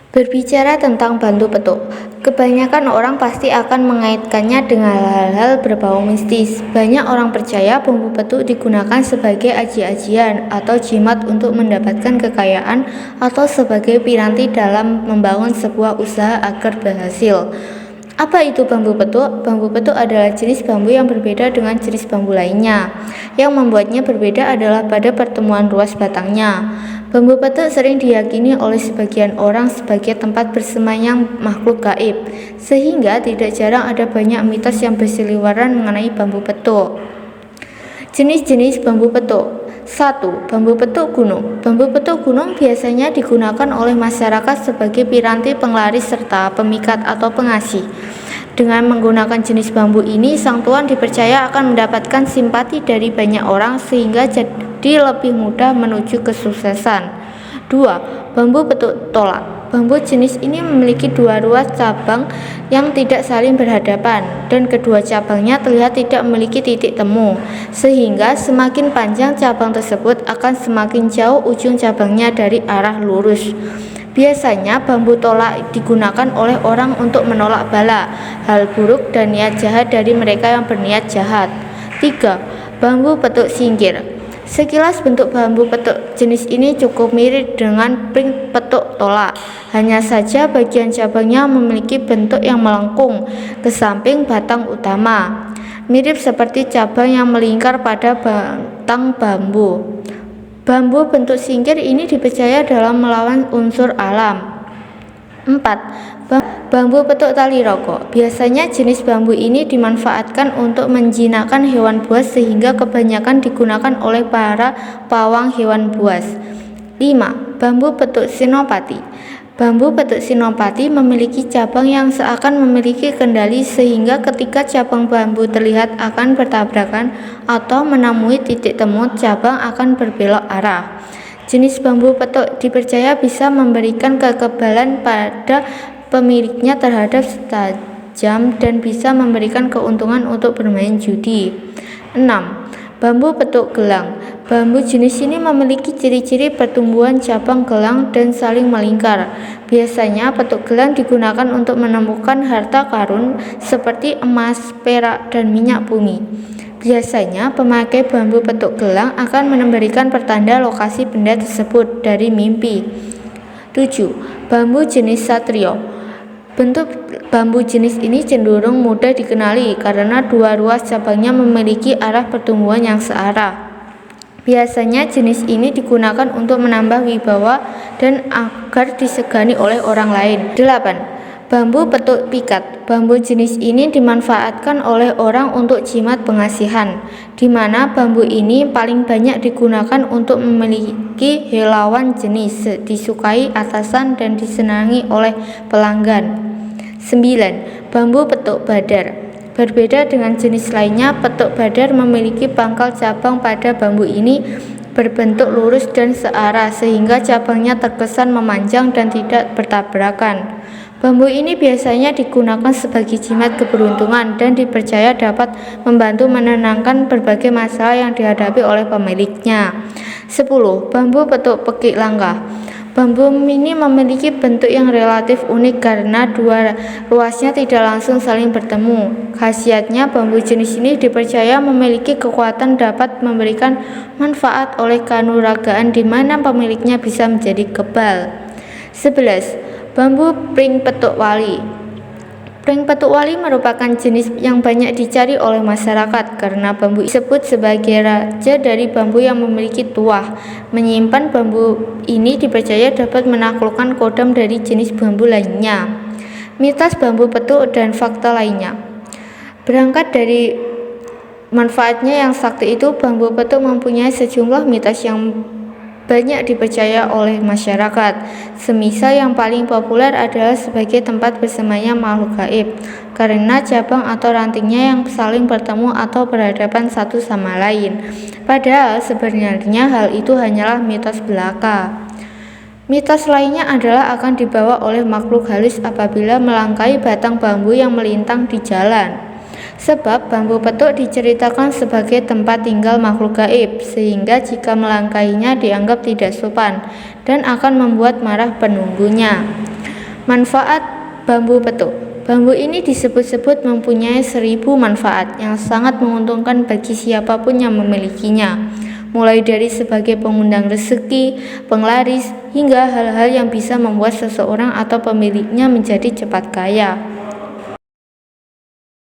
Berbicara tentang bambu petuk, kebanyakan orang pasti akan mengaitkannya dengan hal-hal berbau mistis. Banyak orang percaya bambu petuk digunakan sebagai aji-ajian atau jimat untuk mendapatkan kekayaan atau sebagai piranti dalam membangun sebuah usaha agar berhasil. Apa itu bambu petuk? Bambu petuk adalah jenis bambu yang berbeda dengan jenis bambu lainnya. Yang membuatnya berbeda adalah pada pertemuan ruas batangnya. Bambu petuk sering diyakini oleh sebagian orang sebagai tempat bersemayam makhluk gaib, sehingga tidak jarang ada banyak mitos yang berseliweran mengenai bambu petuk. Jenis-jenis bambu petuk. 1. Bambu petuk gunung. Bambu petuk gunung biasanya digunakan oleh masyarakat sebagai piranti penglaris serta pemikat atau pengasih. Dengan menggunakan jenis bambu ini, sang tuan dipercaya akan mendapatkan simpati dari banyak orang sehingga jadi lebih mudah menuju kesuksesan. 2. Bambu petuk tolak. Bambu jenis ini memiliki dua ruas cabang yang tidak saling berhadapan dan kedua cabangnya terlihat tidak memiliki titik temu, sehingga semakin panjang cabang tersebut akan semakin jauh ujung cabangnya dari arah lurus. Biasanya bambu tolak digunakan oleh orang untuk menolak bala, hal buruk dan niat jahat dari mereka yang berniat jahat. 3. Bambu petuk singkir. Sekilas bentuk bambu petuk jenis ini cukup mirip dengan pring petuk tolak. Hanya saja bagian cabangnya memiliki bentuk yang melengkung ke samping batang utama, mirip seperti cabang yang melingkar pada batang bambu. Bambu bentuk singkir ini dipercaya dalam melawan unsur alam. 4. Bambu petuk tali rokok. Biasanya jenis bambu ini dimanfaatkan untuk menjinakkan hewan buas sehingga kebanyakan digunakan oleh para pawang hewan buas. 5. Bambu petuk sinopati. Bambu petuk sinopati memiliki cabang yang seakan memiliki kendali sehingga ketika cabang bambu terlihat akan bertabrakan atau menemui titik temu, cabang akan berbelok arah. Jenis bambu petuk dipercaya bisa memberikan kekebalan pada pemiliknya terhadap tajam dan bisa memberikan keuntungan untuk bermain judi. 6. Bambu petuk gelang. Bambu jenis ini memiliki ciri-ciri pertumbuhan cabang gelang dan saling melingkar. Biasanya petuk gelang digunakan untuk menemukan harta karun seperti emas, perak, dan minyak bumi. Biasanya pemakai bambu petuk gelang akan memberikan pertanda lokasi benda tersebut dari mimpi. 7. Bambu jenis satrio. Bentuk bambu jenis ini cenderung mudah dikenali karena dua ruas cabangnya memiliki arah pertumbuhan yang searah. Biasanya jenis ini digunakan untuk menambah wibawa dan agar disegani oleh orang lain. 8. Bambu petuk pikat. Bambu jenis ini dimanfaatkan oleh orang untuk jimat pengasihan, di mana bambu ini paling banyak digunakan untuk memiliki helaian jenis disukai atasan dan disenangi oleh pelanggan. 9. Bambu petuk badar. Berbeda dengan jenis lainnya, petuk badar memiliki pangkal cabang pada bambu ini berbentuk lurus dan searah sehingga cabangnya terkesan memanjang dan tidak bertabrakan. Bambu ini biasanya digunakan sebagai jimat keberuntungan dan dipercaya dapat membantu menenangkan berbagai masalah yang dihadapi oleh pemiliknya. 10. Bambu petuk pekik langka. Bambu ini memiliki bentuk yang relatif unik karena dua ruasnya tidak langsung saling bertemu. Khasiatnya, bambu jenis ini dipercaya memiliki kekuatan dapat memberikan manfaat oleh kanuragaan di mana pemiliknya bisa menjadi kebal. 11. Bambu pring petuk wali. Pring petuk wali merupakan jenis yang banyak dicari oleh masyarakat karena bambu disebut sebagai raja dari bambu yang memiliki tuah. Menyimpan bambu ini dipercaya dapat menaklukkan kodam dari jenis bambu lainnya. Mitos bambu petuk dan fakta lainnya. Berangkat dari manfaatnya yang sakti itu, bambu petuk mempunyai sejumlah mitos yang banyak dipercaya oleh masyarakat. Semisal yang paling populer adalah sebagai tempat bersemayam makhluk gaib karena cabang atau rantingnya yang saling bertemu atau berhadapan satu sama lain. Padahal sebenarnya hal itu hanyalah mitos belaka. Mitos lainnya adalah akan dibawa oleh makhluk halus apabila melangkahi batang bambu yang melintang di jalan. Sebab bambu petuk diceritakan sebagai tempat tinggal makhluk gaib, sehingga jika melangkahinya dianggap tidak sopan dan akan membuat marah penunggunya. Manfaat bambu petuk. Bambu ini disebut-sebut mempunyai 1000 manfaat yang sangat menguntungkan bagi siapapun yang memilikinya, mulai dari sebagai pengundang rezeki, penglaris, hingga hal-hal yang bisa membuat seseorang atau pemiliknya menjadi cepat kaya.